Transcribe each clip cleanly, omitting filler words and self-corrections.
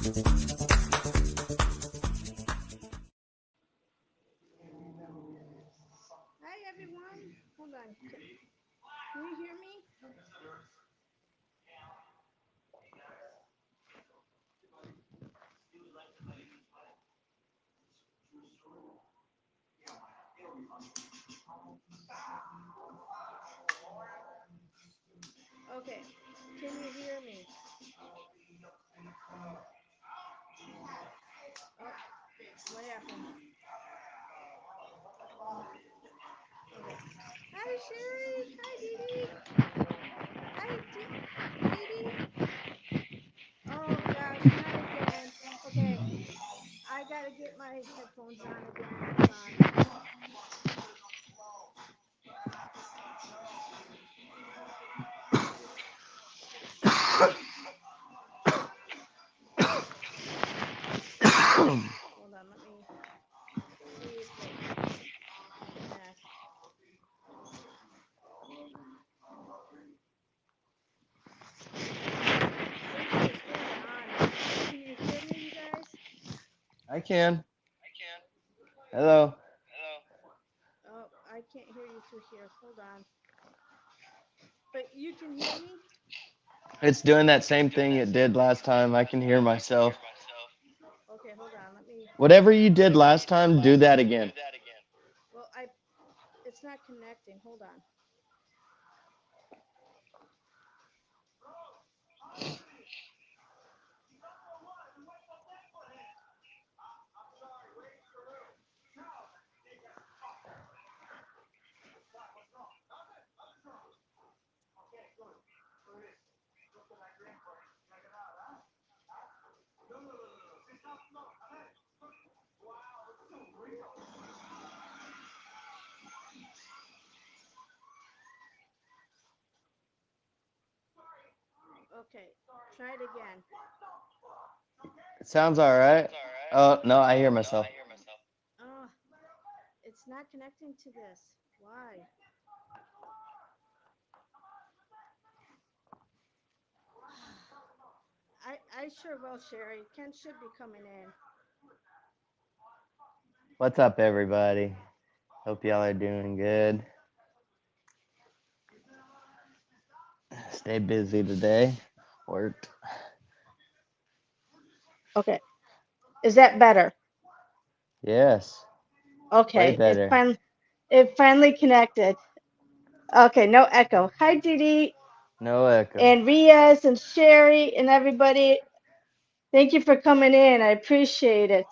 Hi everyone. Hold on. Can you hear me? Okay. Can you hear me? Oh, what happened? Okay. Hi Sherry. Hi Dee Dee. Hi Dee Dee. Oh gosh, not again. Okay. I gotta get my headphones on again. Hold on. Hold on. Let me see if it connects. Maybe it's going on. Can you hear me, you guys? I can. Hello. Oh, I can't hear you through here. Hold on. But you can hear me? It's doing that same thing it did last time. I can hear myself. Okay, hold on. Let me. Whatever you did last time, do that again. Well, it's not connecting. Hold on. Okay, try it again. It sounds all right. Oh, no, I hear myself. Oh, it's not connecting to this. Why? I sure will, Sherry. Ken should be coming in. What's up, everybody? Hope y'all are doing good. Stay busy today. Worked. Okay, is that better? Yes, way Okay, better. it finally connected. Okay, no echo. Hi, Dee Dee No echo. and Riaz and Sherry and everybody. Thank you for coming in. I appreciate it.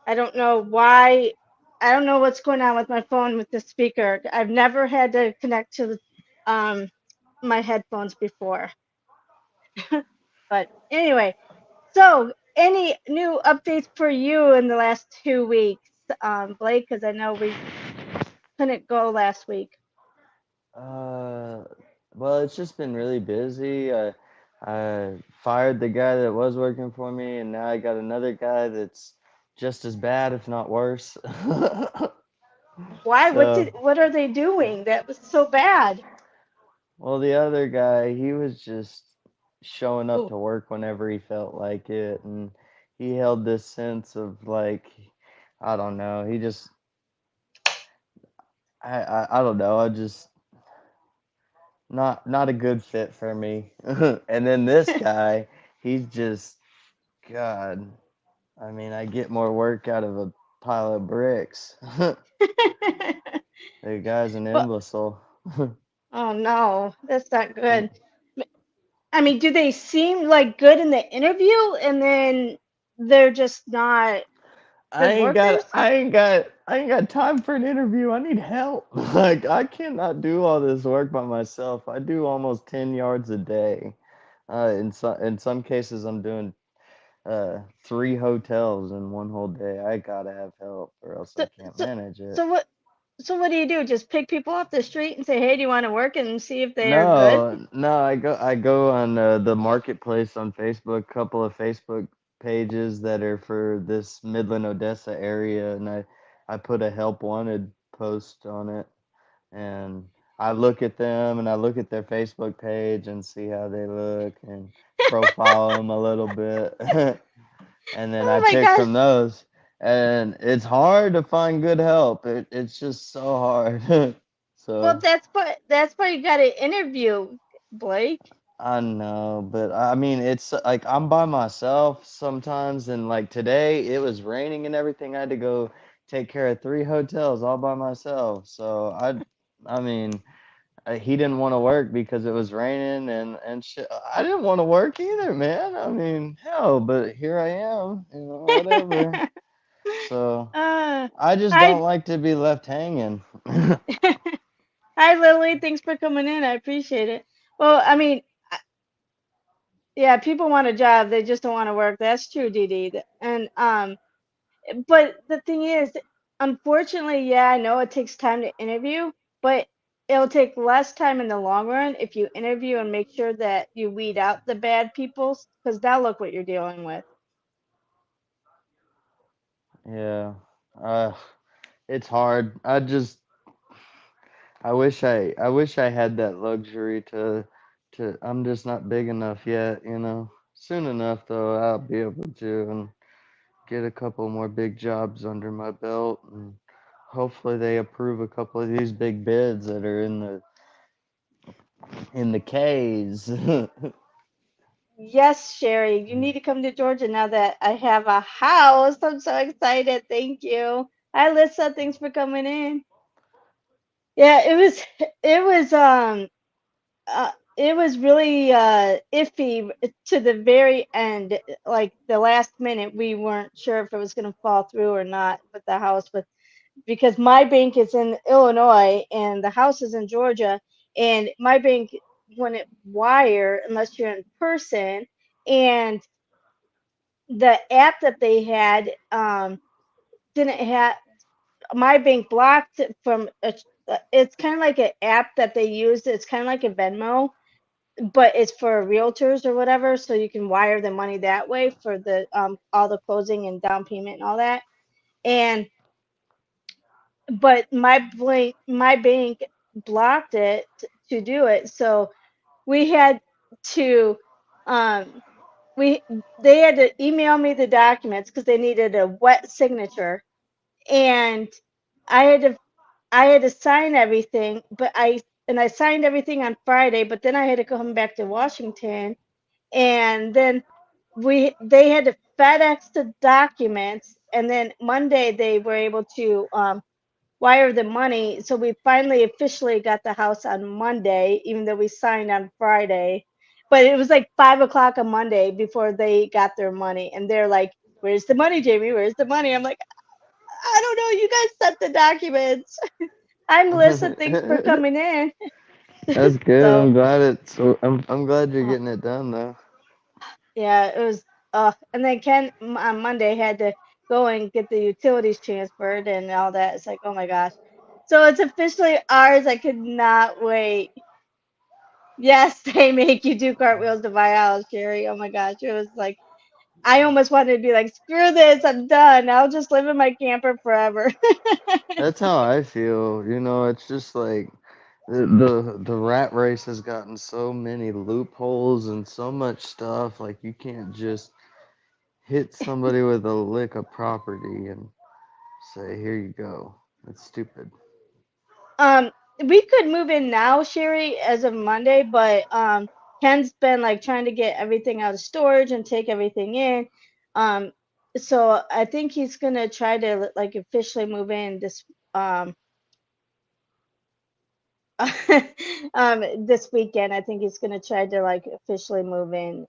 I don't know why. I don't know what's going on with my phone with the speaker. I've never had to connect to um, my headphones before. But anyway, so any new updates for you in the last 2 weeks, Blake? Because I know we couldn't go last week. Uh, well, it's just been really busy. I fired the guy that was working for me, and now I got another guy that's just as bad, if not worse. Why? So, What are they doing that was so bad? well, the other guy, he was just showing up Oh, to work whenever he felt like it, and he held this sense of like, I don't know, he just, I don't know, I just not a good fit for me. And then this guy, he's just God. I mean, I get more work out of a pile of bricks. The guy's an well, imbecile. oh no, that's not And good. I mean, do they seem like good in the interview and then they're just not good workers? I ain't got time for an interview. I need help. Like I cannot do all this work by myself. I do almost 10 yards a day. In some cases I'm doing three hotels in one whole day. I gotta have help or else So, I can't so, manage it. so what do you do? Just pick people off the street and say, "Hey, do you want to work?" and see if they are good? No, I go on the marketplace on Facebook, couple of Facebook pages that are for this Midland Odessa area, and I put a help wanted post on it, and I look at them and I look at their Facebook page and see how they look and profile them a little bit. and then Oh I my pick gosh. from those. And it's hard to find good help. It's just so hard. Well, So that's why you got to interview, Blake. I know, but I mean, it's like I'm by myself sometimes, and like today it was raining and everything. I had to go take care of three hotels all by myself. So I mean, he didn't want to work because it was raining and shit. I didn't want to work either, man. I mean, hell, but here I am, whatever. So uh, I just don't hi, like to be left hanging. hi, Lily. Thanks for coming in. I appreciate it. Well, I mean, yeah, people want a job, they just don't want to work. That's true, Dee Dee. And but the thing is, unfortunately, yeah, I know it takes time to interview, but it'll take less time in the long run if you interview and make sure that you weed out the bad people, because now look what you're dealing with. Yeah. Uh, it's hard. I wish I had that luxury to I'm just not big enough yet. Soon enough though, I'll be able to and get a couple more big jobs under my belt and hopefully they approve a couple of these big bids that are in the K's. Yes, Sherry, you need to come to Georgia now that I have a house. I'm so excited. Thank you. Hi, Lisa. Thanks for coming in. Yeah, it was it was really iffy to the very end. Like the last minute, we weren't sure if it was going to fall through or not with the house, but because my bank is in Illinois and the house is in Georgia, and my bank wouldn't wire unless you're in person, and the app that they had didn't have my bank blocked it from it's kind of like an app that they use. It's kind of like a Venmo, but it's for realtors or whatever, so you can wire the money that way for the all the closing and down payment and all that. And but my bank blocked it to do it, so we had to um we they had to email me the documents because they needed a wet signature, and I had to I had to sign everything, but I signed everything on Friday, but then I had to come back to Washington, and then they had to FedEx the documents, and then Monday they were able to wire the money. So we finally officially got the house on Monday, even though we signed on Friday. But it was like 5 o'clock on Monday before they got their money, and they're like, "Where's the money, Jamie? Where's the money?" I'm like, "I don't know. You guys sent the documents." I'm Melissa. Thanks for coming in. That's good. So, I'm glad you're uh, getting it done though. yeah, it was. And then Ken on Monday had to go and get the utilities transferred and all that. It's like, oh my gosh. So it's officially ours. I could not wait. Yes, they make you do cartwheels to buy a house, Sherry. Oh my gosh. It was like, I almost wanted to be like, screw this. I'm done. I'll just live in my camper forever. That's how I feel. It's just like the rat race has gotten so many loopholes and so much stuff. Like you can't just hit somebody with a lick of property and say, "Here you go." That's stupid. Um, we could move in now, Sherry, as of Monday, but Ken's been like trying to get everything out of storage and take everything in. Um, so I think he's gonna try to like officially move in um this weekend. I think he's gonna try to like officially move in.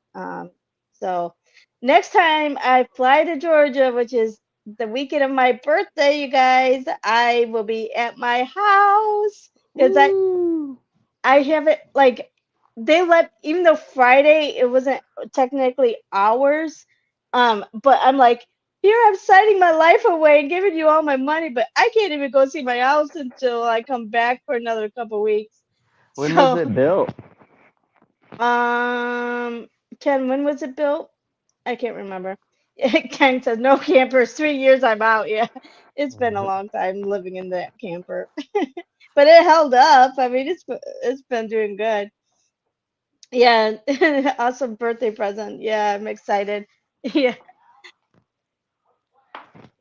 So next time I fly to Georgia, which is the weekend of my birthday, you guys, I will be at my house because Woo! I haven't like they let even though Friday it wasn't technically ours, but I'm like, here I'm signing my life away and giving you all my money, but I can't even go see my house until I come back for another couple weeks. When was So, it built? um, Ken, when was it built? I can't remember. Ken says no campers. 3 years I'm out. Yeah, it's been a long time living in that camper, but it held up. I mean, it's been doing good. Yeah, awesome birthday present. Yeah, I'm excited. Yeah.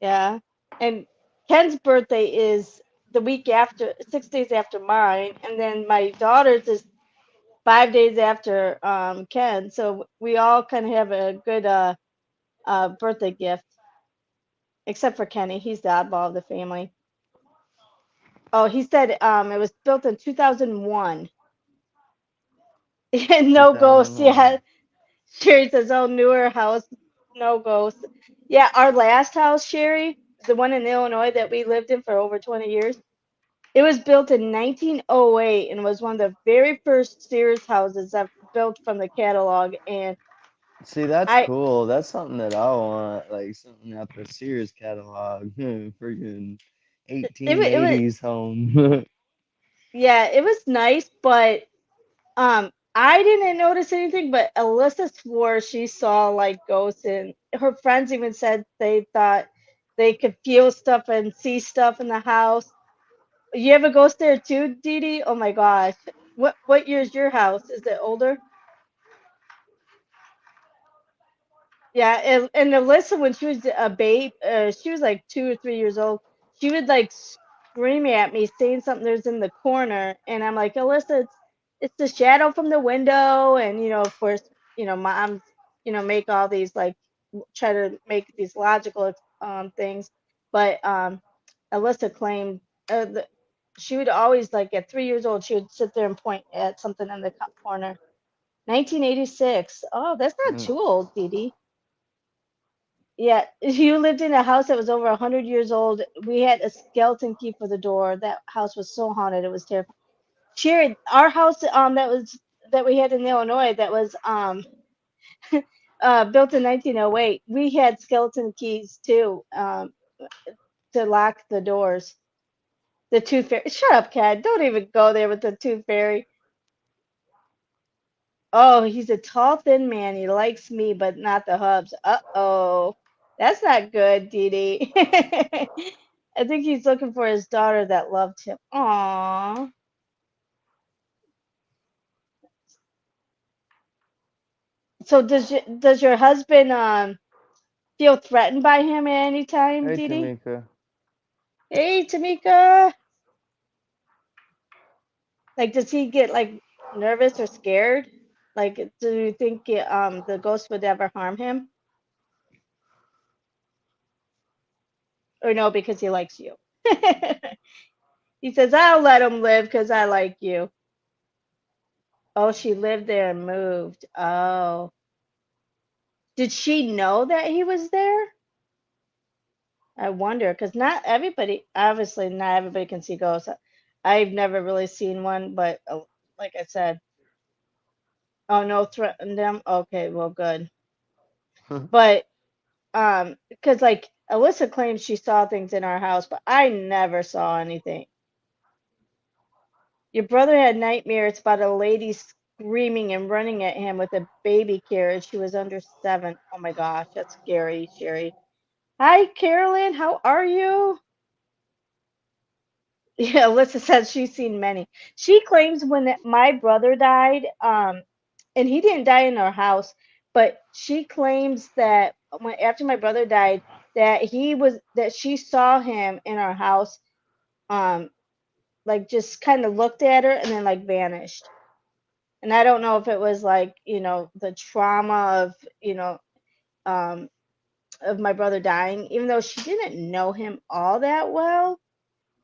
Yeah. And Ken's birthday is the week after, 6 days after mine, and then my daughter's is 5 days after Ken. So we all kind of have a good birthday gift, except for Kenny. He's the oddball of the family. Oh, he said it was built in 2001. No ghosts. 2001. Yeah. Sherry says, "Oh, newer house, no ghosts." Yeah, our last house, Sherry, the one in Illinois that we lived in for over 20 years, it was built in 1908 and was one of the very first Sears houses that built from the catalog. And See, that's I, cool. That's something that I want, like something out the Sears catalog. Freaking it was, 1880s home. yeah, it was nice, but I didn't notice anything, but Alyssa swore she saw like ghosts, and her friends even said they thought they could feel stuff and see stuff in the house. You have a ghost there too, Dee Dee? Oh my gosh. What year is your house? Is it older? Yeah, and Alyssa, when she was a babe, she was like 2 or 3 years old. She would like scream at me, saying something there's in the corner, and I'm like, Alyssa, it's the shadow from the window, and of course, moms, make all these like try to make these logical things, but Alyssa claimed she would always like at 3 years old, she would sit there and point at something in the corner. 1986. Oh, that's not Mm. too old, Dee Dee. Yeah, you lived in a house that was over 100 years old. We had a skeleton key for the door. That house was so haunted; it was terrifying. Sherry, our house that we had in Illinois that was built in 1908. We had skeleton keys too to lock the doors. The tooth fairy. Shut up, Cat. Don't even go there with the tooth fairy. Oh, he's a tall, thin man. He likes me, but not the hubs. Uh-oh. That's not good, Dee Dee. I think he's looking for his daughter that loved him. Aww. So does your husband feel threatened by him at any time, Hey, Dee Dee? Tamika. Hey, Tamika. Like, does he get like nervous or scared? Like, do you think the ghost would ever harm him? Or no, because he likes you? He says, I'll let him live because I like you. Oh, she lived there and moved. Oh. Did she know that he was there? I wonder, because not everybody, obviously, not everybody can see ghosts. I've never really seen one, but like I said, oh, no, threatened them. Okay, well, good. But, because like Alyssa claims she saw things in our house, but I never saw anything. Your brother had nightmares about a lady screaming and running at him with a baby carriage. She was under 7. Oh my gosh, that's scary, Sherry. Hi, Carolyn. How are you? Yeah, Alyssa says she's seen many. She claims when my brother died, and he didn't die in our house, but she claims that when after my brother died, that she saw him in our house, um, like just kind of looked at her and then like vanished. And I don't know if it was like, the trauma um, of my brother dying, even though she didn't know him all that well.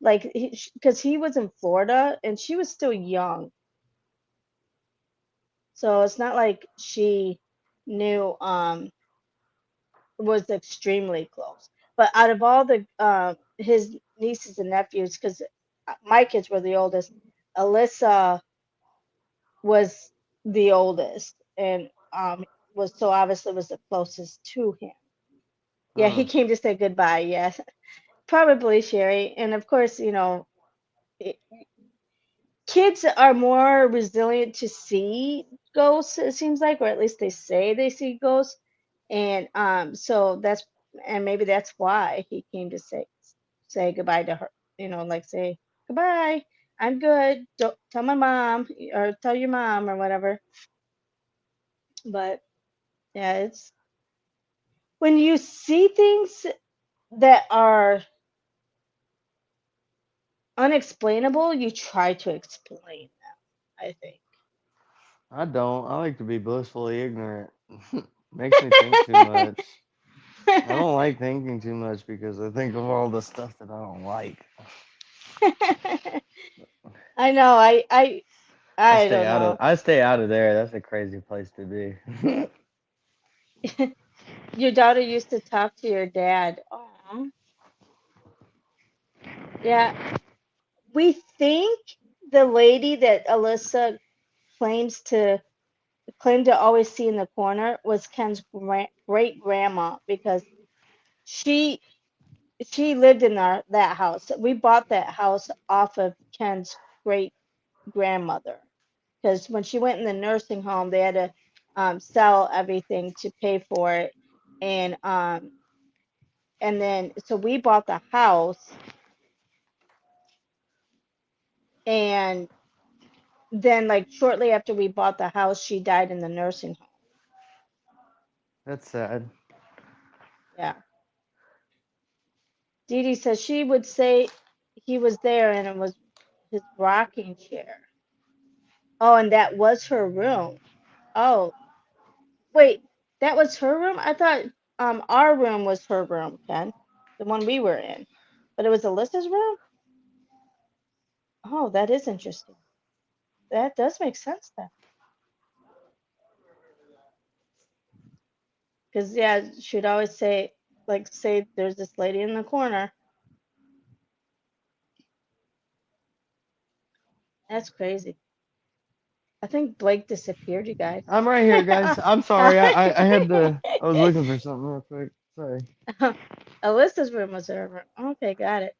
Like, because he was in Florida and she was still young. So it's not like she knew, was extremely close. But out of all his nieces and nephews, because my kids were the oldest, Alyssa was the oldest and was so obviously was the closest to him. Yeah, he Huh. came to say goodbye. Yes, probably Sherry. And of course, i- kids are more resilient to see ghosts, it seems like, or at least they say they see ghosts. And so and maybe that's why he came to say goodbye to her. Like say goodbye. I'm good. Don't tell my mom or tell your mom or whatever. But yeah, it's when you see things. that are unexplainable, you try to explain them, I think. I don't. I like to be blissfully ignorant. Makes me think too much. I don't like thinking too much because I think of all the stuff that I don't like. I know, I don't know. I stay out of there. That's a crazy place to be. Your daughter used to talk to your dad. Oh, yeah. We think the lady that Alyssa claims to claimed to always see in the corner was Ken's great grandma because she she lived in that house. We bought that house off of Ken's great grandmother because when she went in the nursing home, they had to sell everything to pay for it, and then so we bought the house, and then like shortly after we bought the house, she died in the nursing home. That's sad. Yeah. Dee Dee says she would say he was there and it was his rocking chair. Oh, and that was her room. Oh, wait, that was her room? I thought our room was her room, Ken, the one we were in. But it was Alyssa's room? Oh, that is interesting. That does make sense then. Because yeah, she'd always say say there's this lady in the corner. That's crazy. I think Blake disappeared, you guys. I'm right here, guys. I'm sorry. I had to. I was looking for something real quick. Sorry. Alyssa's room was her room. Okay, got it.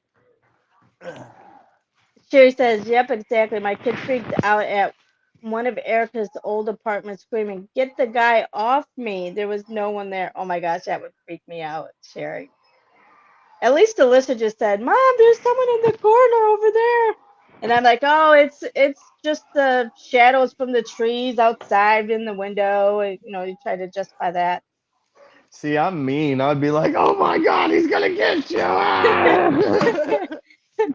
Sherry says, "Yep, exactly. My kid freaked out at one of Erica's old apartments, screaming, 'Get the guy off me!' There was no one there. Oh my gosh, that would freak me out, Sherry. At least Alyssa just said, 'Mom, there's someone in the corner over there.' And I'm like, oh, it's just the shadows from the trees outside in the window. And, you try to justify that. See, I'm mean. I'd be like, "Oh my God, he's gonna get you!" Ah!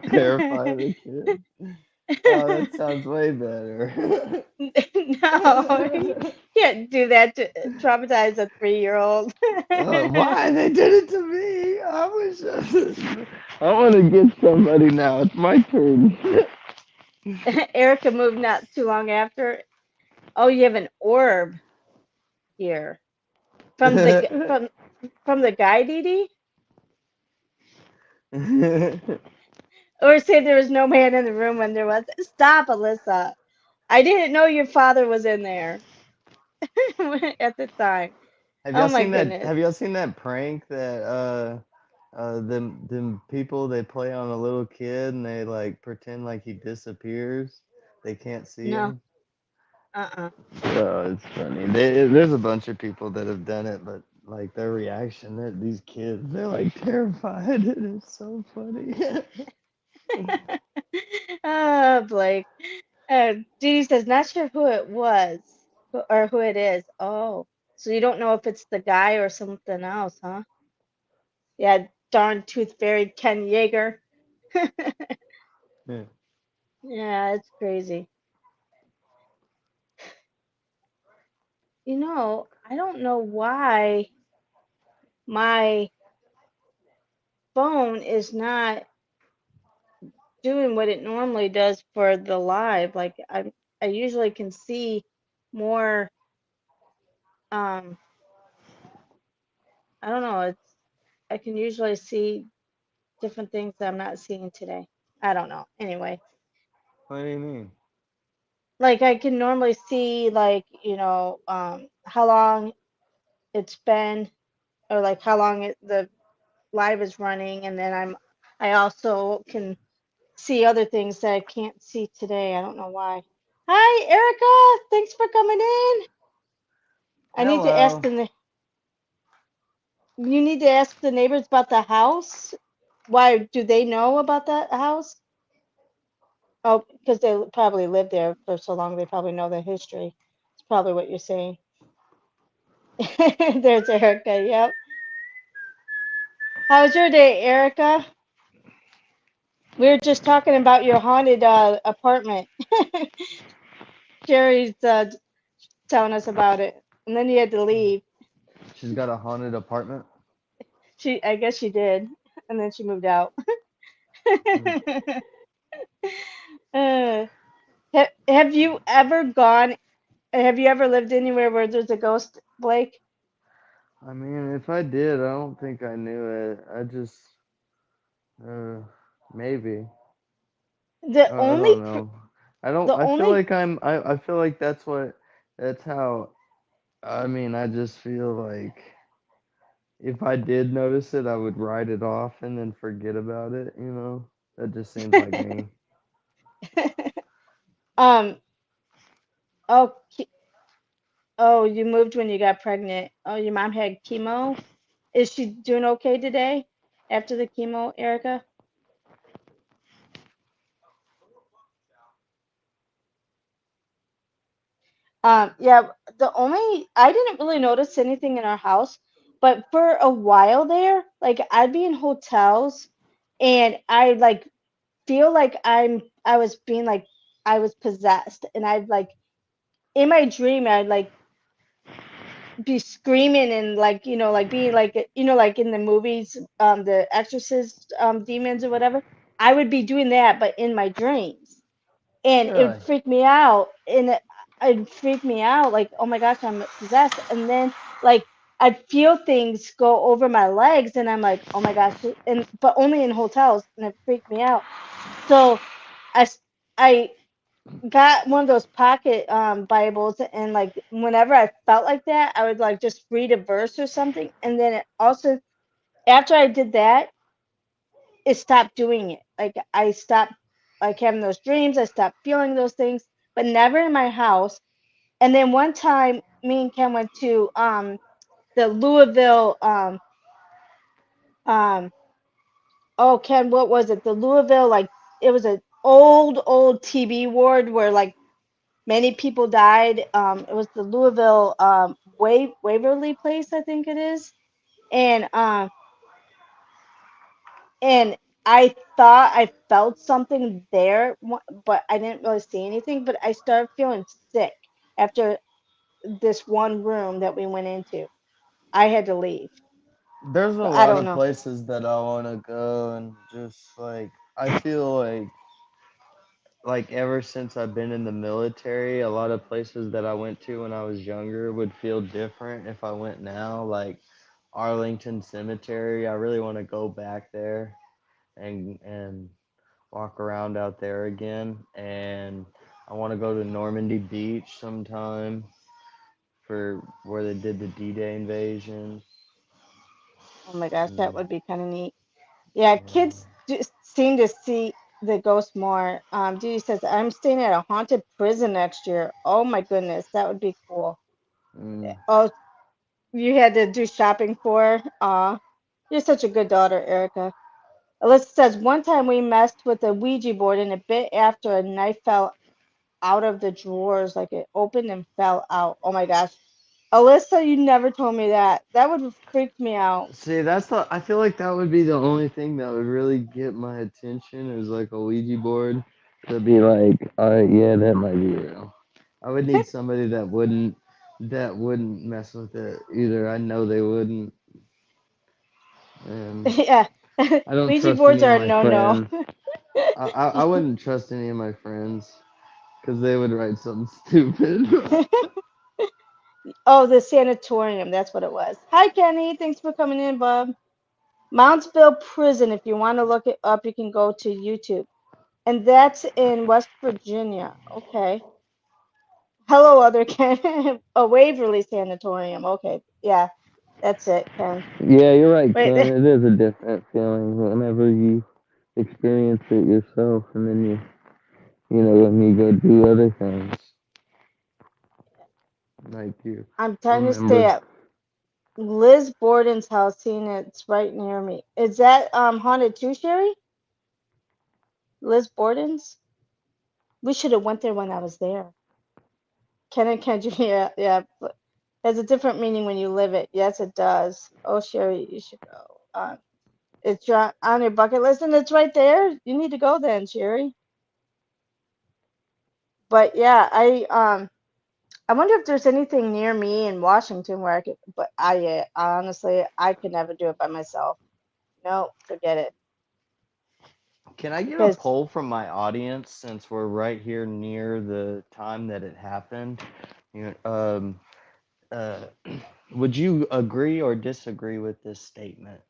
Terrify the kid. Oh, that sounds way better. No, you can't do that to traumatize a 3-year-old. Why they did it to me? I want to get somebody now. It's my turn. Erica moved not too long after. Oh, you have an orb here from the guy, Dee Dee? Or say there was no man in the room when there was. Stop, Alyssa. I didn't know your father was in there at the time. Oh my goodness. Have y'all seen that prank that them people they play on a little kid and they like pretend like he disappears. They can't see No. him. Uh-uh. Oh, it's funny. There's a bunch of people that have done it, but like their reaction, these kids, they're like terrified. It's so funny. Oh, Blake. Judy says, not sure who it was or who it is. Oh, so you don't know if it's the guy or something else, huh? Yeah, darn tooth fairy Ken Yeager. Yeah. Yeah, it's crazy. I don't know why my phone is not doing what it normally does for the live. Like I usually can see more um I don't know, I can usually see different things that I'm not seeing today. I don't know. Anyway, What do you mean? like I can normally see like, how long it's been or like how long the live is running and then I also can see other things that I can't see today. I don't know why. Hi, Erica. Thanks for coming in. I need to ask Hello. you need to ask the neighbors about the house. Why do they know about that house? Oh, because they probably lived there for so long, they probably know the history. It's probably what you're saying. There's Erica. Yep. How's your day, Erica? We were just talking about your haunted apartment. Sherry's telling us about it, and then you had to leave. She's got a haunted apartment. I guess she did, and then she moved out. Hmm. uh, have you ever gone? Have you ever lived anywhere where there's a ghost, Blake? I mean, if I did, I don't think I knew it. I just, uh, maybe. The I only, don't know. I don't. the I feel only, like I feel like that's what. That's how. I mean, I just feel like if I did notice it, I would write it off and then forget about it. You know, that just seems like me. um, oh, oh, you moved when you got pregnant. Oh, your mom had chemo. Is she doing okay today after the chemo, Erica? Yeah, the only I didn't really notice anything in our house, but for a while there, like I'd be in hotels and I like feel like I was being like I was possessed and I'd like in my dream I'd like be screaming and like like being like like in the movies the exorcist demons or whatever. I would be doing that but in my dreams and it Really? freaked me out and it freaked me out like oh my gosh I'm possessed and then like I'd feel things go over my legs and I'm like oh my gosh and but only in hotels and it freaked me out so I s- I got one of those pocket Bibles and like whenever I felt like that I would like just read a verse or something and then it also after I did that it stopped doing it. Like I stopped like having those dreams. I stopped feeling those things, but never in my house. And then one time, me and Ken went to the Louisville um oh Ken, what was it? The Louisville like it was an old TB ward where like many people died. It was the Louisville Waverly Place, I think it is, and and I thought I felt something there, but I didn't really see anything. But I started feeling sick after this one room that we went into. I had to leave. There's a So I lot don't of know. places that I want to go, and just like I feel like ever since I've been in the military, a lot of places that I went to when I was younger would feel different if I went now. Like Arlington Cemetery, I really want to go back there and walk around out there again. And I want to go to Normandy Beach sometime for where they did the D-Day invasion. Oh my gosh, that And, would be kind of neat. Yeah, yeah. kids just seem to see the ghost more. Dee says I'm staying at a haunted prison next year. Oh my goodness, that would be cool. Mm. Oh, you had to do shopping for her? Aw, you're such a good daughter, Erica. Alyssa says, one time we messed with a Ouija board and a bit after a knife fell out of the drawers, like it opened and fell out. Oh my gosh. Alyssa, you never told me that. That would have freaked me out. See, that's the. I feel like that would be the only thing that would really get my attention is like a Ouija board to be like, yeah, that might be real. I would need somebody that wouldn't mess with it either. I know they wouldn't, and Yeah. I don't Ouija trust boards any of are a my no-no. friends. I wouldn't trust any of my friends because they would write something stupid. Oh, the sanatorium. That's what it was. Hi, Kenny. Thanks for coming in, Bob. Mountsville Prison. If you want to look it up, you can go to YouTube. And that's in West Virginia. Okay. Hello, other Ken. A Waverly Sanatorium. Okay. Yeah, that's it, Ken. Yeah, you're right, Wait, Ken. It is a different feeling whenever you experience it yourself, and then when you go do other things, like you I'm trying to stay remember. at Liz Borden's house, seeing it's right near me. Is that haunted too, Sherry? Liz Borden's? We should have went there when I was there. Ken and Kendra, yeah, yeah. But has a different meaning when you live it. Yes, it does. Oh, Sherry, you should go. It's on your bucket list, and it's right there. You need to go then, Sherry. But yeah, I wonder if there's anything near me in Washington where I could. But honestly, I could never do it by myself. No, forget it. Can I get a Because poll from my audience since we're right here near the time that it happened? You know, uh, would you agree or disagree with this statement?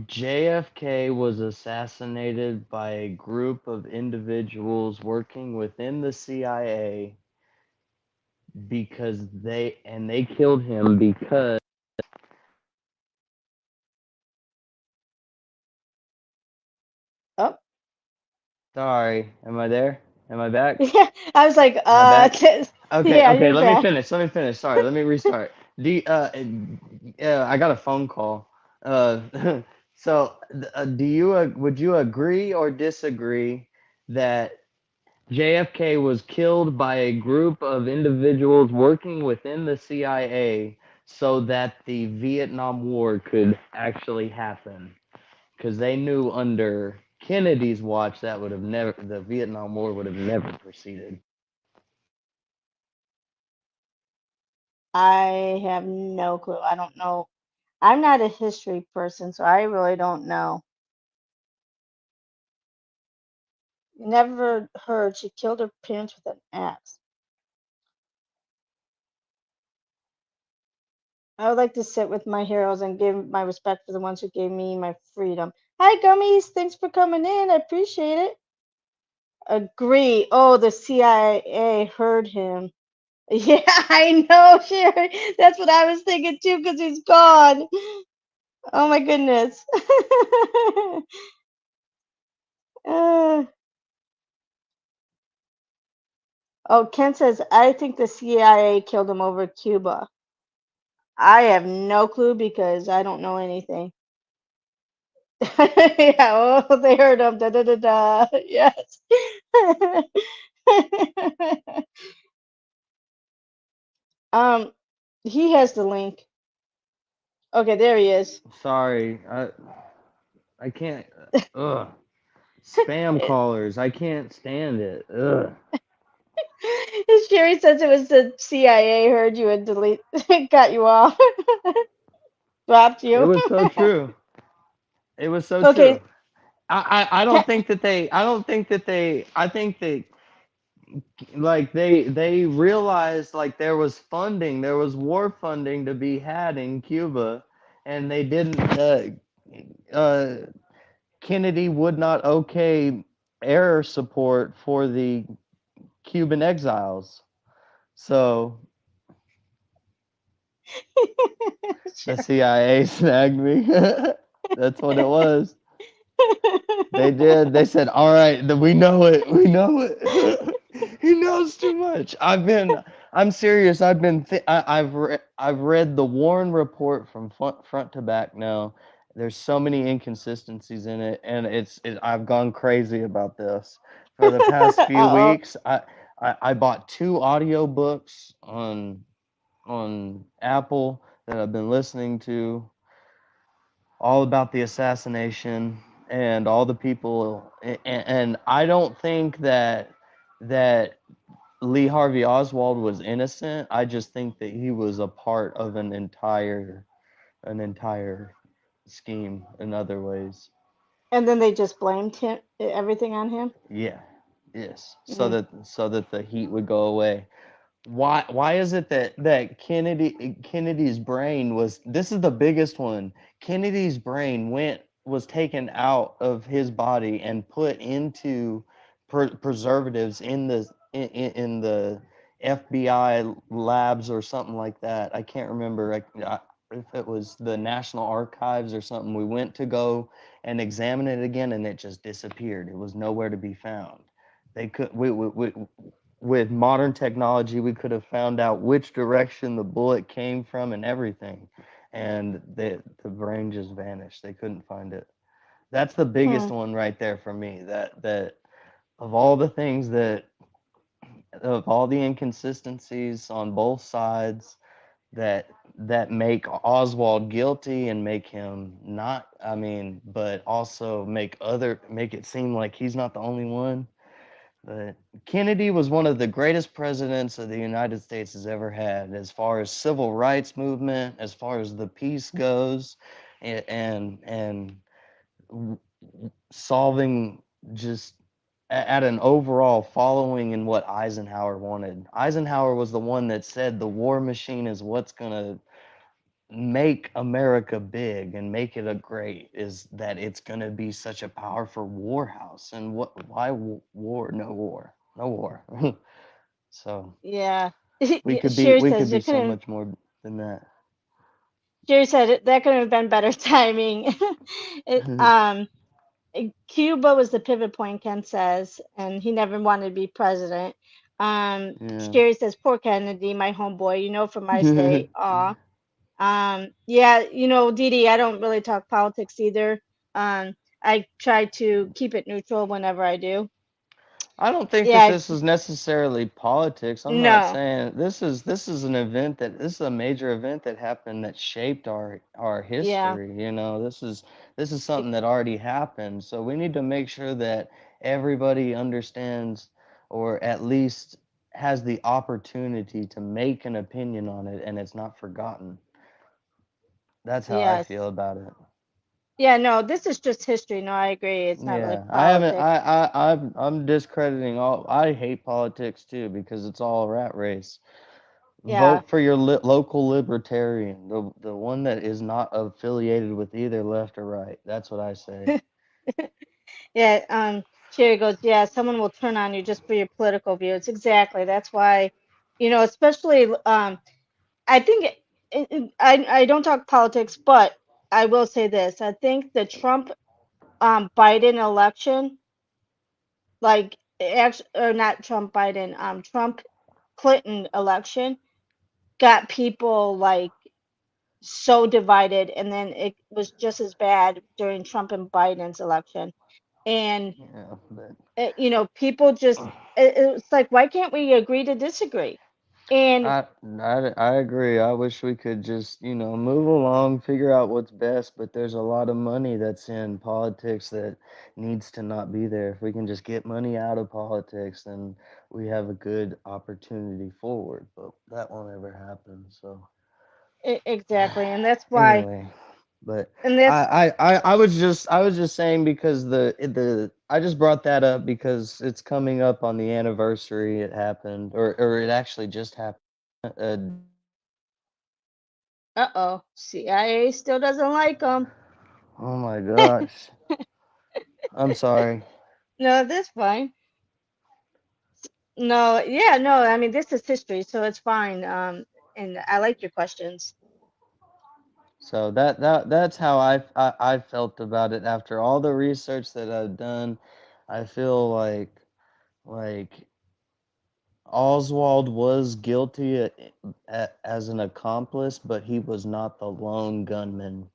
JFK was assassinated by a group of individuals working within the CIA because they killed him because oh, sorry, am I there? Am I back? yeah, I was like, Am I back? Okay, yeah, okay, you're let me back. finish. Let me finish. Sorry, let me restart. I got a phone call. Uh, do you would you agree or disagree that JFK was killed by a group of individuals working within the CIA so that the Vietnam War could actually happen? Because they knew under Kennedy's watch that would have never, the Vietnam War would have never proceeded. I have no clue. I don't know. I'm not a history person, so I really don't know. Never heard she killed her parents with an axe. I would like to sit with my heroes and give my respect for the ones who gave me my freedom. Hi, Gummies. Thanks for coming in. I appreciate it. Agree. Oh, the CIA heard him. Yeah, I know, Sherry. That's what I was thinking too, because he's gone. Oh my goodness. Uh, oh, Ken says, I think the CIA killed him over Cuba. I have no clue because I don't know anything. Yeah, oh, they heard him. Da da da da. Yes. Um, he has the link. Okay, there he is. Sorry, I can't. Ugh, spam callers. I can't stand it. Ugh. Sherry says it was the CIA heard you and delete got you off. Dropped It you. was so true. It was so true. Okay, I don't Ken, think that they. I don't think that they. I think that like they realized like there was funding, there was war funding to be had in Cuba, and they didn't. Uh, Kennedy would not okay air support for the Cuban exiles. So the Sherry. CIA snagged me. That's what it was. They did. They said, "All right, we know it. We know it." He knows too much. I'm serious. I've read the Warren report from front to back now. There's so many inconsistencies in it, and I've gone crazy about this. For the past few Uh-oh. weeks, I bought two audiobooks on Apple that I've been listening to, all about the assassination and all the people, and I don't think that Lee Harvey Oswald was innocent. I just think that he was a part of an entire scheme in other ways. And then they just blamed him, everything on him. Yeah. Yes. So Mm. that the heat would go away. Why is it that Kennedy's brain was, this is the biggest one. Kennedy's brain was taken out of his body and put into preservatives in the FBI labs or something like that. I can't remember if it was the National Archives or something. We went to go and examine it again, and it just disappeared. It was nowhere to be found. They could we with modern technology, we could have found out which direction the bullet came from and everything. And the brain just vanished. They couldn't find it. That's the biggest Hmm. one right there for me. That of all the things that, of all the inconsistencies on both sides, that that make Oswald guilty and make him not, I mean, but also make it seem like he's not the only one. But Kennedy was one of the greatest presidents that the United States has ever had, as far as civil rights movement, as far as the peace goes, and solving just at an overall following in what Eisenhower wanted. Eisenhower was the one that said the war machine is what's going to make America big and make it a great, is that it's going to be such a powerful war house. And why war? No war. No war. So Yeah. Sherry we says could you be so couldn't. much more than that. Sherry said that could have been better timing. it, Cuba was the pivot point, Ken says, and he never wanted to be president. Yeah. Sherry says, poor Kennedy, my homeboy, from my state. Aw. Yeah, Dee Dee, I don't really talk politics either. I try to keep it neutral whenever I do. I don't think that Yeah, this is necessarily politics. I'm not no, saying this is an event that this is a major event that happened that shaped our yeah, history. This is something that already happened. So we need to make sure that everybody understands, or at least has the opportunity to make an opinion on it, and it's not forgotten. That's how I yes. feel about it. Yeah, no, this is just history. No, I agree. It's not really Yeah, I haven't. politics. I'm discrediting all. I hate politics too because it's all a rat race. Yeah. Vote for your local libertarian, the one that is not affiliated with either left or right. That's what I say. Yeah, Sherry goes, yeah, someone will turn on you just for your political views. Exactly. That's why, especially, I think I don't talk politics, but I will say this. I think the Trump Biden election, like actually, or not Trump Biden, Trump Clinton election got people like so divided, and then it was just as bad during Trump and Biden's election. And Yeah, but people just it's like, why can't we agree to disagree? And I agree. I wish we could just, move along, figure out what's best, but there's a lot of money that's in politics that needs to not be there. If we can just get money out of politics, then we have a good opportunity forward, but that won't ever happen. So exactly, and that's why, anyway, but and that's I was just saying because I just brought that up because it's coming up on the anniversary it happened, or it actually just happened. Uh, uh-oh, CIA still doesn't like them. oh my gosh. I'm sorry. No, that's fine. No, yeah, no, I mean, this is history, so it's fine. And I like your questions. So that's how I felt about it after all the research that I've done. I feel like Oswald was guilty as an accomplice, but he was not the lone gunman.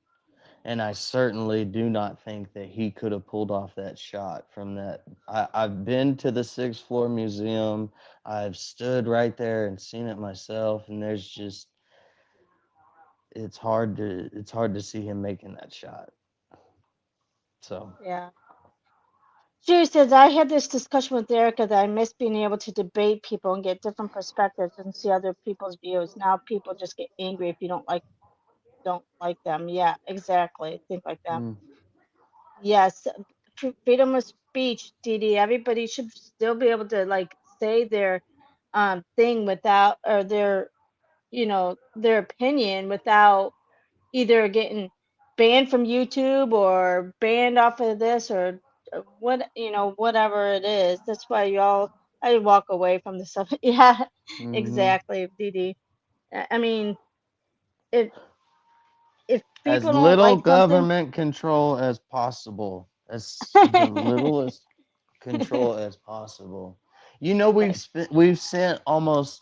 And I certainly do not think that he could have pulled off that shot from that. I've been to the sixth floor museum. I've stood right there and seen it myself, and there's just it's hard to see him making that shot. So Yeah. She says, I had this discussion with Erica that I miss being able to debate people and get different perspectives and see other people's views. Now people just get angry if you don't like them. Yeah, exactly. Think like that. mm, Yes, freedom of speech, Dee Dee. Everybody should still be able to like say their thing without, or their opinion without either getting banned from YouTube or banned off of this, or whatever it is. That's why I walk away from the stuff. Yeah, hmm exactly, Dee Dee. I mean, if if as people don't little like something, government control as possible, as the littlest control as possible. We've sent almost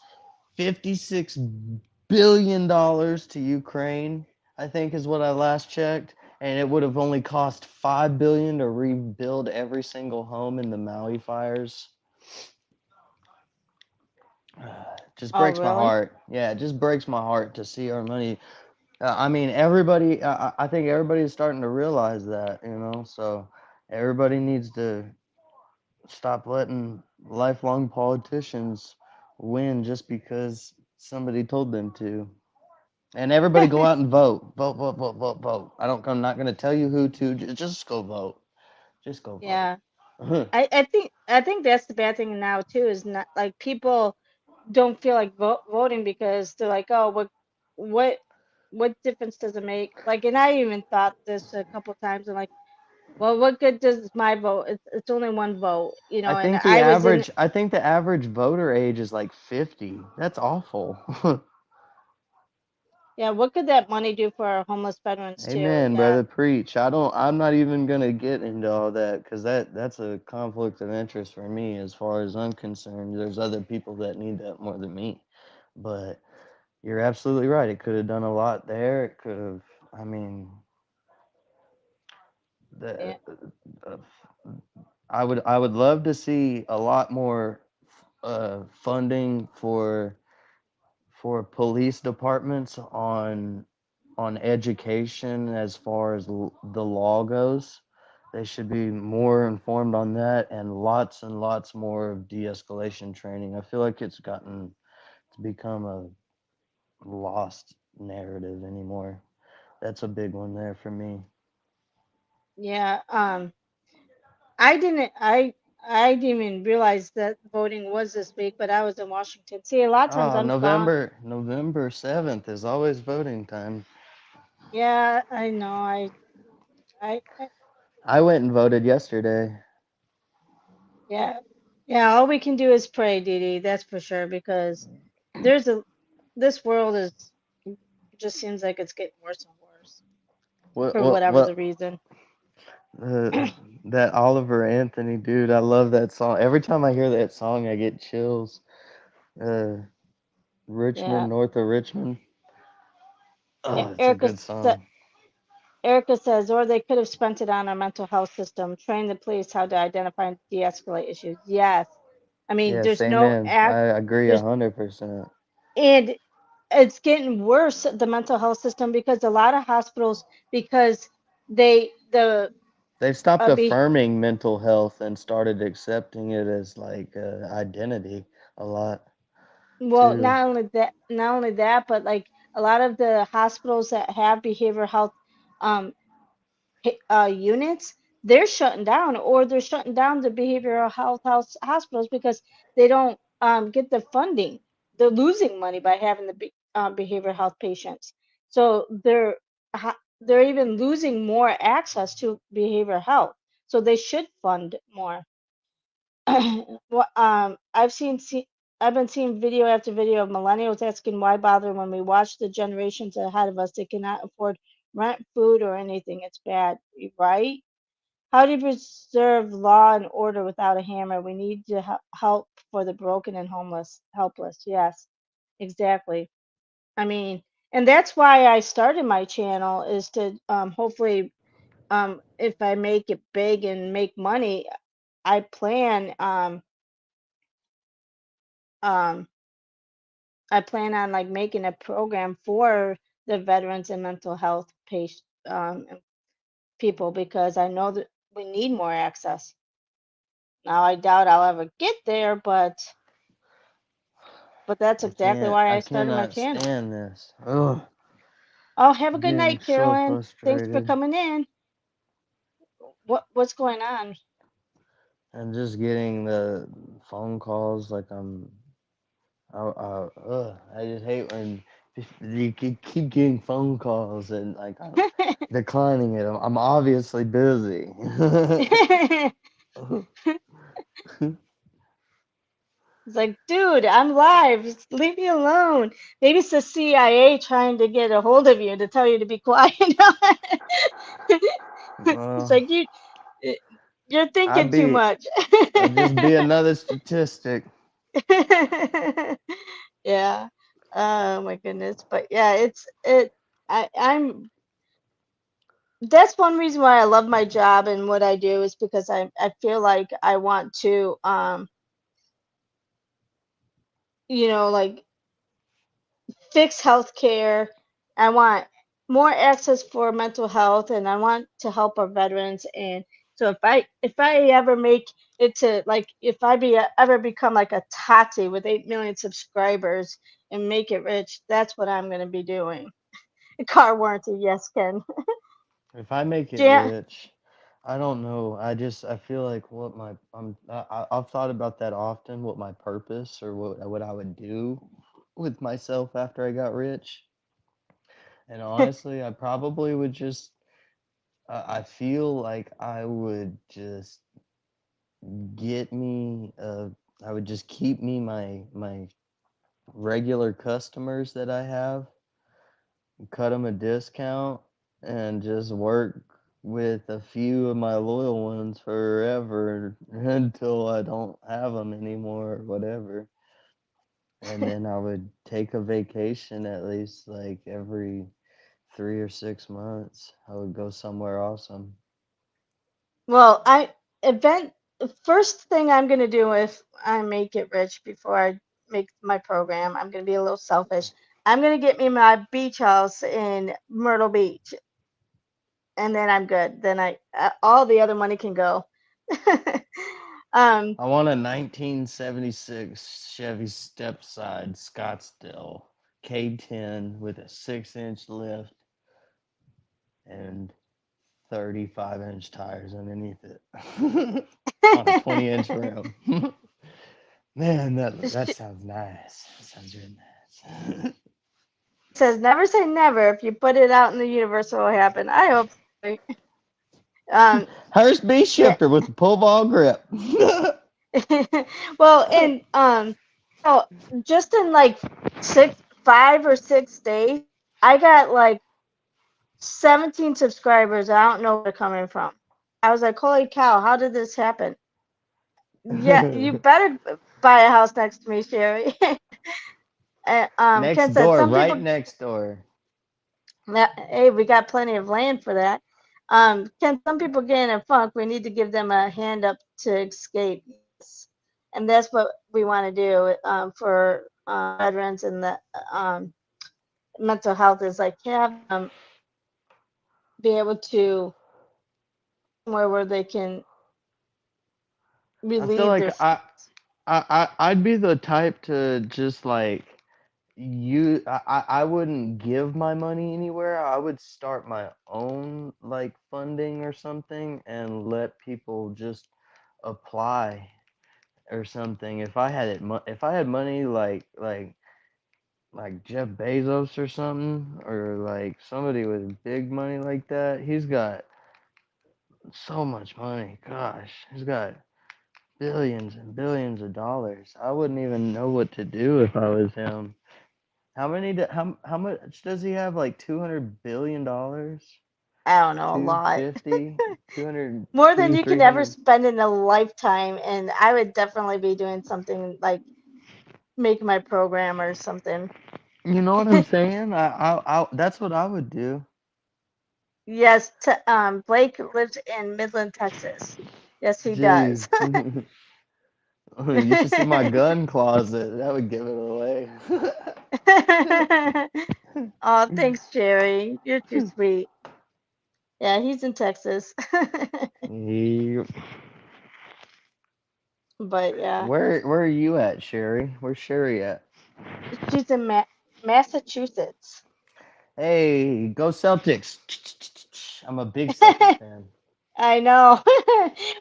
$56 billion to Ukraine, I think is what I last checked, and it would have only cost $5 billion to rebuild every single home in the Maui fires. just Oh, breaks my really? heart. Yeah, it just breaks my heart to see our money. I mean, everybody. I think everybody is starting to realize that, you know. So everybody needs to stop letting lifelong politicians win just because somebody told them to. And everybody go out and vote. Vote, vote, vote, vote, vote. I'm not going to tell you who to. Just go vote. Just go Yeah. vote. I think that's the bad thing now too, is not like people don't feel like voting because they're like, oh, what what difference does it make? Like, and I even thought this a couple times. I'm like, well, what good does my vote? It's only one vote, and I was in. I think the average voter age is like 50. That's awful. Yeah, what could that money do for our homeless veterans too? Amen, Yeah, brother. Preach. I'm not even gonna get into all that because that's a conflict of interest for me as far as I'm concerned. There's other people that need that more than me. But you're absolutely right. It could have done a lot there. It could have. I mean, the yeah, uh, I would love to see a lot more funding for police departments on education as far as the law goes. They should be more informed on that and lots more of de-escalation training. I feel like it's gotten to become a lost narrative anymore. That's a big one there for me. yeah. I didn't. I didn't even realize that voting was this week, but I was in Washington. See, a lot of times Oh, I'm gone. November 7th is always voting time. Yeah, I know. I I went and voted yesterday. yeah, yeah. All we can do is pray, Dee Dee. That's for sure. Because there's a this world is just seems like it's getting worse and worse What for what whatever the what reason. uh, that Oliver Anthony dude, I love that song. Every time I hear that song, I get chills. Uh, Yeah. Richmond, north of Richmond. E- Oh, it's a Erica good sa- song. Erica says, or they could have spent it on our mental health system, train the police how to identify and de-escalate issues. Yes. I mean, Yes, amen. I agree there's 100%. and it's getting worse, the mental health system, because a lot of hospitals, because the They've stopped be affirming mental health and started accepting it as like identity a lot well, too. not only that, but like a lot of the hospitals that have behavioral health um units, they're shutting down, or they're shutting down the behavioral health hospitals because they don't get the funding. They're losing money by having the behavioral health patients. So they're even losing more access to behavioral health. So they should fund more. Well, I've been seeing video after video of millennials asking why bother when we watch the generations ahead of us that cannot afford rent, food, or anything. It's bad, right? How do you preserve law and order without a hammer? We need to help for the broken and helpless. Yes, exactly. I mean, and that's why I started my channel, is to hopefully, if I make it big and make money, I plan um I plan on like making a program for the veterans and mental health people, because I know that we need more access. Now I doubt I'll ever get there, but that's exactly why I I started my cannot channel. stand this. Ugh, Oh, have a good getting night, so Carolyn. Thanks for frustrated. coming in. What's going on? I'm just getting the phone calls like I just hate when you keep getting phone calls and like I'm declining it. I'm obviously busy. It's like, dude, I'm live. Just leave me alone. Maybe it's the CIA trying to get a hold of you to tell you to be quiet. It's Well, like you're thinking I'd too be much. I'd just be another statistic. Yeah. Oh my goodness. But yeah, I'm that's one reason why I love my job and what I do, is because I feel like I want to like fix healthcare. I want more access for mental health, and I want to help our veterans. And so if I ever make it to like if I be ever become like a Tati with 8 million subscribers and make it rich, that's what I'm gonna be doing. Car warranty, yes, Ken. If I make it Jan, rich, I don't know. I feel like I've thought about that often. What my purpose or what I would do with myself after I got rich. And honestly, I probably would just. I feel like I would just get me. I would just keep me my regular customers that I have, cut them a discount, and just work with a few of my loyal ones forever until I don't have them anymore or whatever. And then I would take a vacation at least like every 3 or 6 months. I would go somewhere awesome. well, event the first thing I'm gonna do if I make it rich before I make my program, I'm gonna be a little selfish. I'm gonna get me my beach house in Myrtle Beach, and then I'm good. Then all the other money can go. um, I want a 1976 Chevy Stepside Scottsdale K10 with a 6-inch lift and 35-inch tires underneath it on a 20-inch rim. Man, that she sounds nice. That sounds really nice. says never say never. If you put it out in the universe, it will happen. I hope so. Um, Hurst B yeah. shifter with the pull ball grip. Well, and so just in like 5 or 6 days, I got like 17 subscribers. I don't know where they're coming from. I was like, holy cow, how did this happen? Yeah, you better buy a house next to me, Sherry. Next Ken said door, some right people, next door. hey, we got plenty of land for that. Ken, some people get in a funk. We need to give them a hand up to escape. Yes. And that's what we want to do for veterans and the mental health is like have them be able to somewhere where they can I feel relieve like their feelings. I'd be the type to just like I wouldn't give my money anywhere. I would start my own like funding or something and let people just apply or something. If I had money like Jeff Bezos or something, or like somebody with big money like that, he's got so much money. Gosh, he's got billions and billions of dollars. I wouldn't even know what to do if I was him. How much does he have? Like $200 billion? I don't know, a lot. 250, 200, More than two, you can three ever hundred. spend in a lifetime. And I would definitely be doing something like make my program or something. You know what I'm saying? That's what I would do. Yes, Blake lives in Midland, Texas. Yes, he Jeez. does. You should see my gun closet. That would give it away. Oh, thanks, Jerry. You're too sweet. Yeah, he's in Texas. Yep. But yeah, Where are you at, Sherry? Where's Sherry at? she's in Massachusetts. Hey, go Celtics. I'm a big Celtic fan. I know.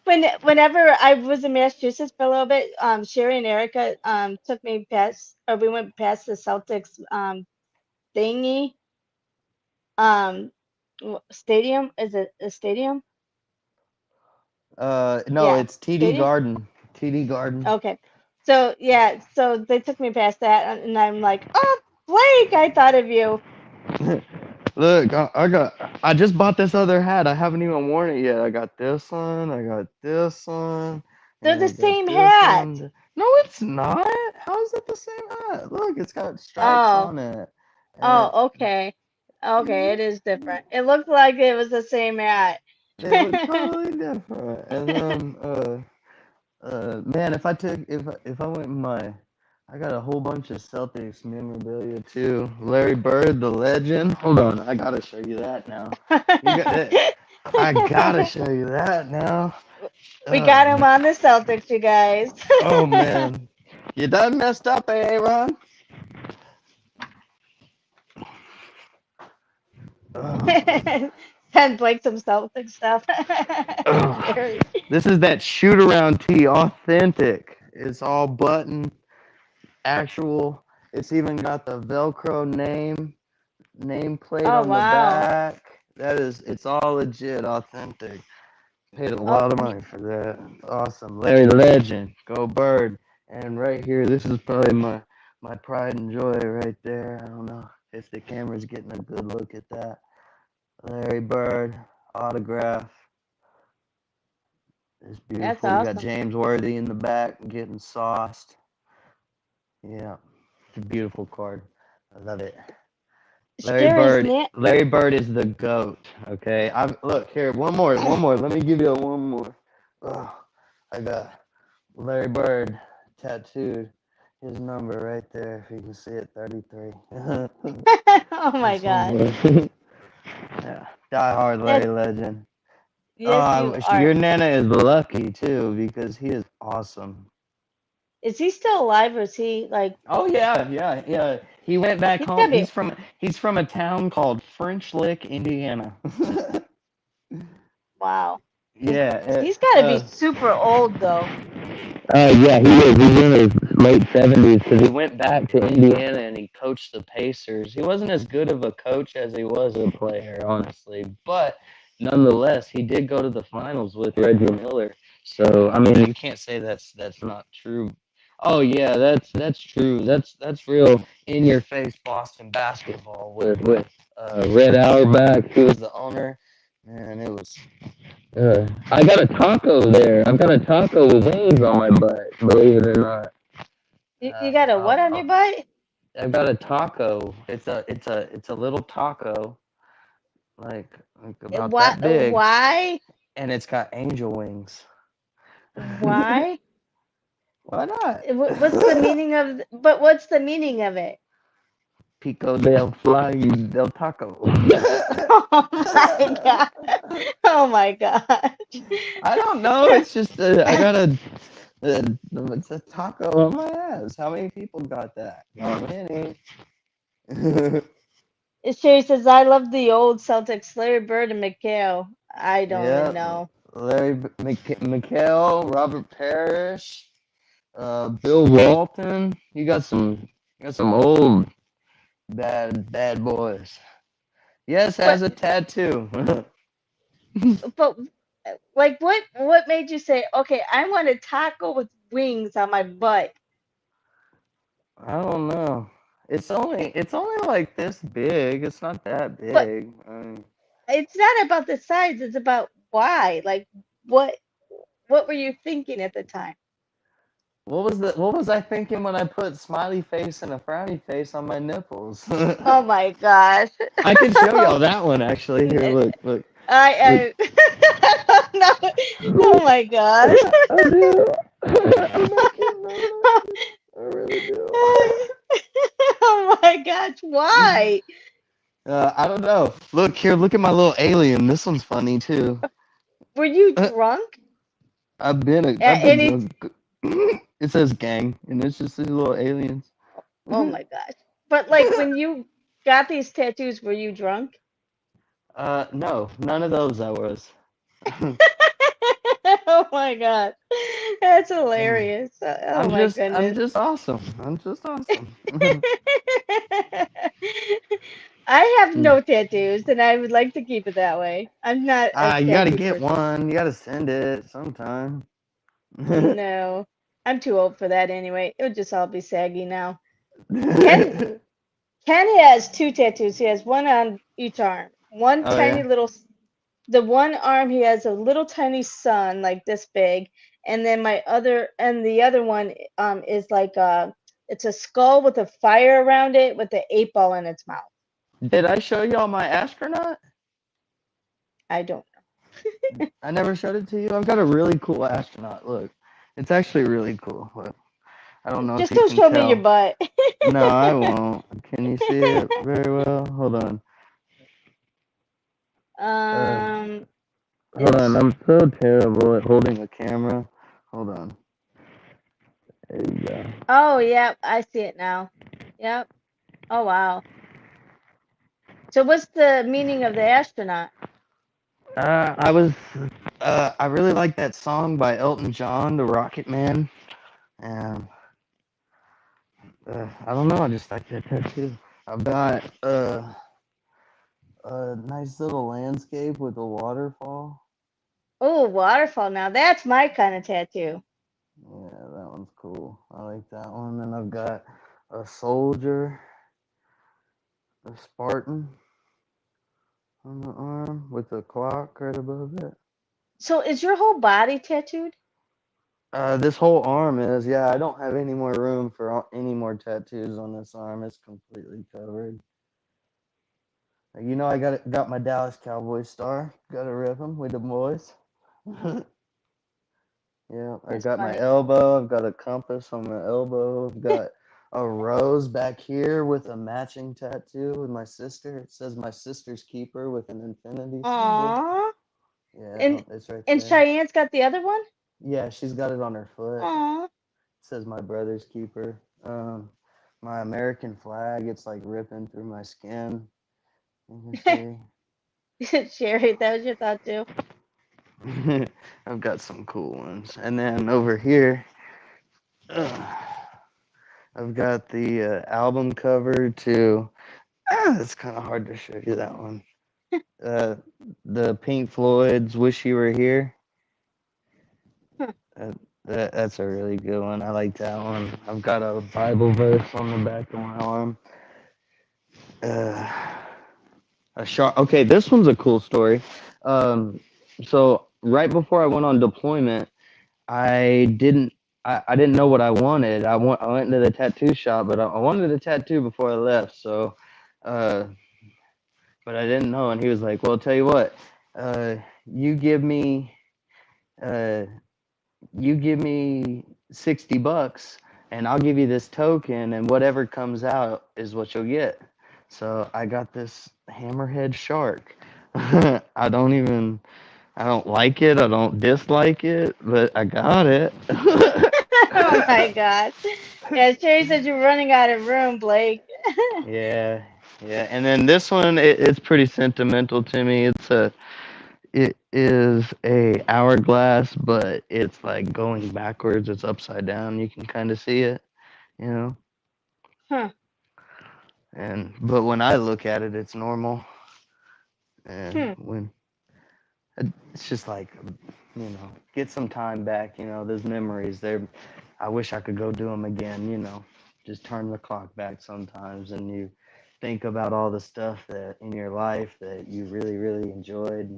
Whenever I was in Massachusetts for a little bit, Sherry and Erica took me past, or we went past the Celtics thingy um stadium. Is it a stadium? No, Yeah, it's TD stadium. Garden. TD Garden. Okay. So yeah, so they took me past that, and I'm like, oh, Blake, I thought of you. Look, I just bought this other hat. I haven't even worn it yet. I got this one, I got this one, They're and the I got same this hat. one. No, it's not. How is it the same hat? Look, it's got stripes Oh, on it. And oh, okay. Okay, it is different. It looked like it was the same hat. they look totally different. And then man, if I went in my I got a whole bunch of Celtics memorabilia too. Larry Bird, the legend. Hold on, I gotta show you that now. You got it. I gotta show you that now. We got him Man. on the Celtics, you guys. Oh man, you done messed up, Aaron. Send Blake some Celtic stuff. Sherry. This is that shoot around tee, authentic. It's all button, actual. It's even got the Velcro nameplate Oh on the wow. back. It's all legit, authentic. Paid a Oh, lot of money for that. Awesome. Larry Legend, go Bird. And right here, this is probably my pride and joy right there. I don't know if the camera's getting a good look at that. Larry Bird, autograph. It's that's beautiful. You got awesome. James Worthy in the back getting sauced. Yeah, it's a beautiful card. I love it. Sherry's man. Larry Bird is the GOAT. Okay, look here. One more. Let me give you one more. Oh, I got Larry Bird tattooed. His number right there. If you can see it, 33. Oh my God. Yeah, die hard Yes, Larry Legend. yes, you are. Your Nana is lucky too because he is awesome. Is he still alive, or is he like? Oh yeah. He went back He's home. gotta be. He's from a town called French Lick, Indiana. Wow. Yeah. He's gotta be super old though. Yeah, he is. He's in his late 70s because he went back to Indiana and he coached the Pacers. He wasn't as good of a coach as he was a player, honestly, but nonetheless, he did go to the finals with Reggie Miller. So I mean, you can't say that's not true. Oh yeah, that's true. That's real in your face Boston basketball with Red Auerbach. He was the owner, and it was I got a taco there. I've got a taco with wings on my butt, believe it or not. You got a what on your butt? I've got a taco. It's a little taco, like about Why? that big, Why? and it's got angel wings. Why? Why not? What's the meaning of? But what's the meaning of it? Pico del Fly del Taco. Oh my God. Oh my God. I don't know. It's just I got it's a taco on my ass. How many people got that? Not many. Sherry says, I love the old Celtics, Larry Bird and McHale. I don't even Yeah, know. Larry McHale, Robert Parrish, Bill Walton. You got some old bad boys. Yes, has a tattoo. But like what made you say, okay, I want a taco with wings on my butt? I don't know. It's only like this big. It's not that But big. it's not about the size, it's about why. Like what what were you thinking at the time? What was I thinking when I put smiley face and a frowny face on my nipples? Oh my gosh. I can show y'all that one actually. Here, look. I no. Oh my gosh. I do. I'm not kidding. I really do. Oh my gosh, why? I don't know. Look here. Look at my little alien. This one's funny too. Were you drunk? I've been. Any It says gang, and it's just these little aliens. Oh my gosh. But like when you got these tattoos, were you drunk? No, none of those I was. Oh my God. That's hilarious. Oh my I'm goodness. just awesome. I'm just awesome. I have no tattoos and I would like to keep it that way. I'm not a You gotta tattoo get person. one. You gotta send it sometime. No. I'm too old for that anyway. It would just all be saggy now. Ken has two tattoos. He has one on each arm. One Oh tiny yeah. little the one arm he has a little tiny sun like this big, and then the other one is like it's a skull with a fire around it with the 8 ball in its mouth. Did I show y'all my astronaut? I don't know. I never showed it to you. I've got a really cool astronaut. Look, it's actually really cool. Look, I don't know if Just you don't can show me your tell. butt. No, I won't. Can you see it very well? Hold on. Uh, um, hold it's on. I'm so terrible at holding a camera. Hold on. There you go. oh yep, I see it now. Yep. Oh wow. So what's the meaning of the astronaut? I was. I really like that song by Elton John, "The Rocket Man," and I don't know. I just like that tattoo. I've got a nice little landscape with a waterfall. Oh, waterfall. Now that's my kind of tattoo. Yeah, that one's cool. I like that one. And I've got a soldier, a Spartan on the arm with a clock right above it. So is your whole body tattooed? This whole arm is, yeah, I don't have any more room for any more tattoos on this arm. It's completely covered. You know, I got my Dallas Cowboy star. Got to rip them with the boys. Yeah, I That's got my funny. elbow. I've got a compass on my elbow. I've got a rose back here with a matching tattoo with my sister. It says my sister's keeper with an infinity symbol. Aw. Yeah, And it's right and there. Cheyenne's got the other one? Yeah, she's got it on her foot. It Aw. says my brother's keeper. My American flag. It's like ripping through my skin. You can Sherry, that was your thought too. see. I've got some cool ones. And then over here. Uh, I've got the album cover to. It's kind of hard to show you that one. Uh, the Pink Floyd's "Wish You Were Here." Huh. Uh, that's a really good one. I like that one. I've got a Bible verse on the back of my arm. Uh, a shark. Okay, this one's a cool story. So right before I went on deployment, I didn't. I didn't know what I wanted. I went into the tattoo shop, but I wanted a tattoo before I left. So, uh, but I didn't know. And he was like, "Well, I'll tell you what, uh, you give me, uh, you give me $60, and I'll give you this token, and whatever comes out is what you'll get." So I got this hammerhead shark. I don't like it. I don't dislike it, but I got it. Oh my God. Yeah, Sherry said you're running out of room, Blake. Yeah, yeah. And then this one, it's pretty sentimental to me. It is a hourglass, but it's like going backwards. It's upside down. You can kind of see it, you know. Huh. And but when I look at it, it's normal. And Hmm. when it's just like, get some time back. Those memories. I wish I could go do them again. Just turn the clock back sometimes, and you think about all the stuff that in your life that you really, really enjoyed,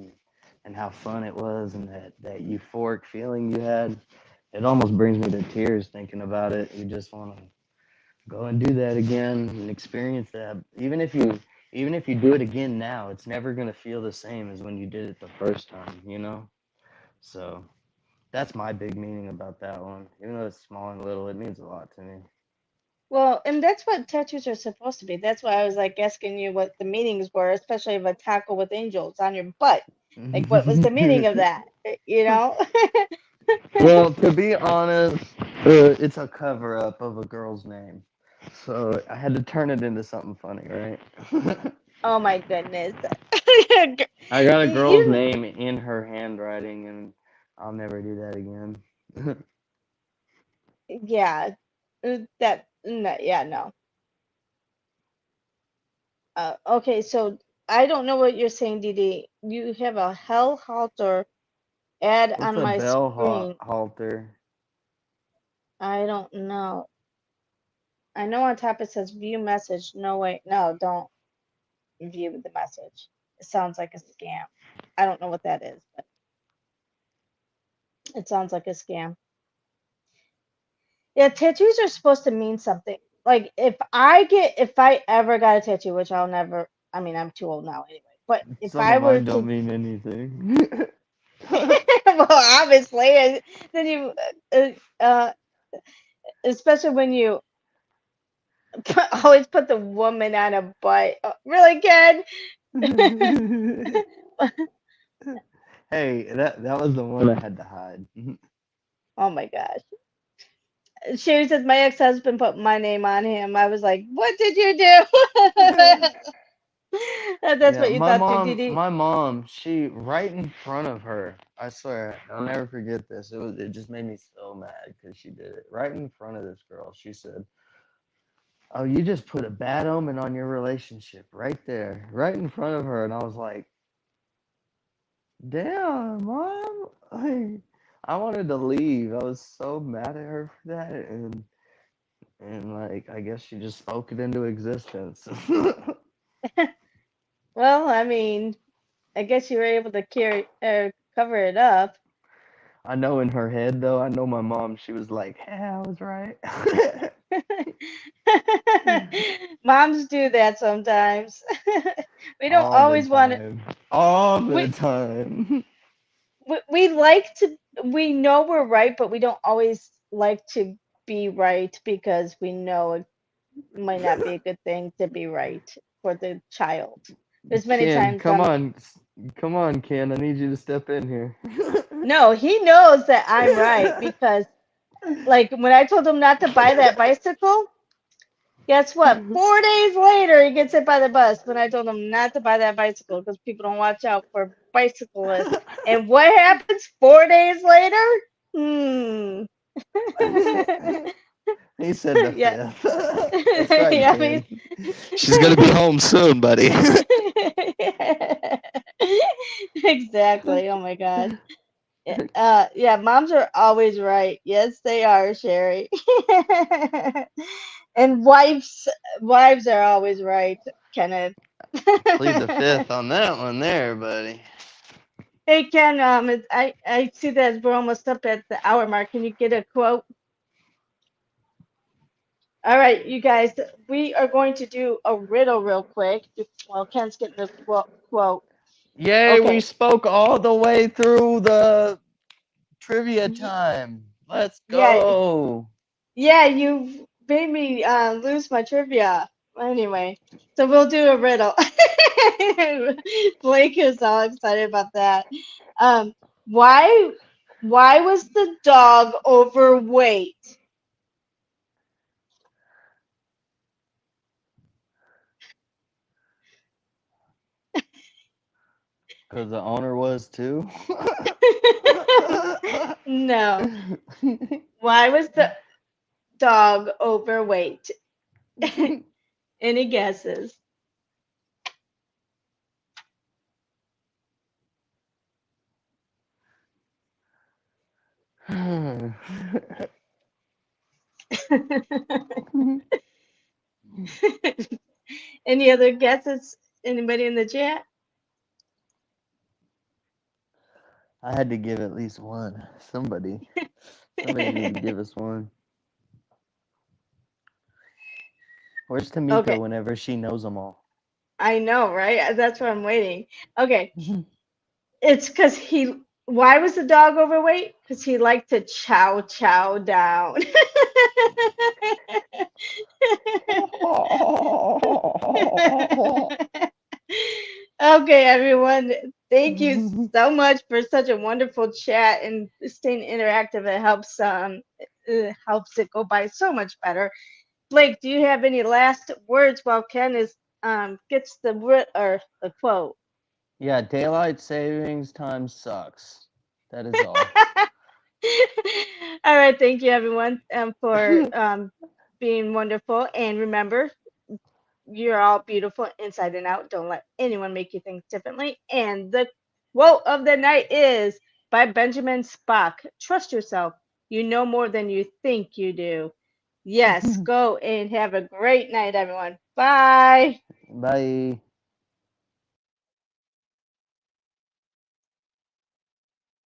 and how fun it was, and that euphoric feeling you had. It almost brings me to tears thinking about it. You just want to go and do that again and experience that. Even if you do it again now, it's never gonna feel the same as when you did it the first time. So that's my big meaning about that one. Even though it's small and little, it means a lot to me. Well, and that's what tattoos are supposed to be. That's why I was like asking you what the meanings were, especially of a taco with angels on your butt. Like, what was the meaning of that? You know? Well, to be honest, it's a cover up of a girl's name. So I had to turn it into something funny, right? Oh my goodness. I got a girl's You, name in her handwriting, and I'll never do that again. yeah, that, no, yeah, no. Okay, so I don't know what you're saying, Didi. You have a hell halter ad What's on a my bell screen. halter? I don't know. I know on top it says view message. No, wait, no, don't view the message. It sounds like a scam. I don't know what that is, but it sounds like a scam. Yeah, tattoos are supposed to mean something. Like if I ever got a tattoo, which I'll never, I mean, I'm too old now anyway, but if Some of I were mine don't to, mean anything. well, obviously, then you, uh, uh, especially when you always put the woman on a butt. Really, Ken? Hey, that was the one I had to hide. Oh my gosh. Sherry says my ex-husband put my name on him. I was like, what did you do? That's Yeah, what you thought too, Didi. my mom, she right in front of her. I swear, I'll never forget this. It just made me so mad because she did it right in front of this girl. She said, "Oh, you just put a bad omen on your relationship right there, right in front of her." And I was like, "Damn, mom!" I wanted to leave. I was so mad at her for that, and like I guess she just spoke it into existence. Well, I mean, I guess you were able to cover it up. I know in her head though, I know my mom, she was like, "Yeah, I was right." Moms do that sometimes. We don't All the always want to. time. All the We, time. we like to. We know we're right, but we don't always like to be right because we know it might not be a good thing to be right for the child. There's many Ken, times come on. Come on, Ken. I need you to step in here. no, he knows that I'm right because like when I told him not to buy that bicycle, guess what? 4 days later, he gets hit by the bus when I told him not to buy that bicycle because people don't watch out for bicyclists. And what happens 4 days later? Hmm. He said the Yeah. fifth. That's right, Yeah, Ken. She's gonna be home soon, buddy. exactly. Oh my gosh. Yeah, moms are always right. Yes, they are, Sherry. And wives are always right, Kenneth. Plead the fifth on that one there, buddy. Hey Ken, I see that we're almost up at the hour mark. Can you get a quote? All right, you guys, we are going to do a riddle real quick. While Ken's getting the quote. Yay, we Okay. spoke all the way through the trivia Y- time. Let's Yeah, go. yeah, you made me lose my trivia. Anyway, so we'll do a riddle. Blake is all excited about that. Um, why why was the dog overweight? Because the owner was too. No. Why was the dog overweight? Any guesses? Any other guesses? Anybody in the chat? I had to give at least one. Somebody need to give us one. Where's Tamika Okay, whenever she knows them all? I know, right? That's why I'm waiting. Okay, it's because he. Why was the dog overweight? Because he liked to chow down. Okay, everyone. Thank you so much for such a wonderful chat and staying interactive. It helps it go by so much better. Blake, do you have any last words while Ken is gets or the quote? Yeah, daylight savings time sucks. That is all. All right, thank you everyone for being wonderful. And remember, you're all beautiful inside and out. Don't let anyone make you think differently. And the quote of the night is by Benjamin Spock. Trust yourself. You know more than you think you do. Yes, go and have a great night, everyone. Bye. Bye.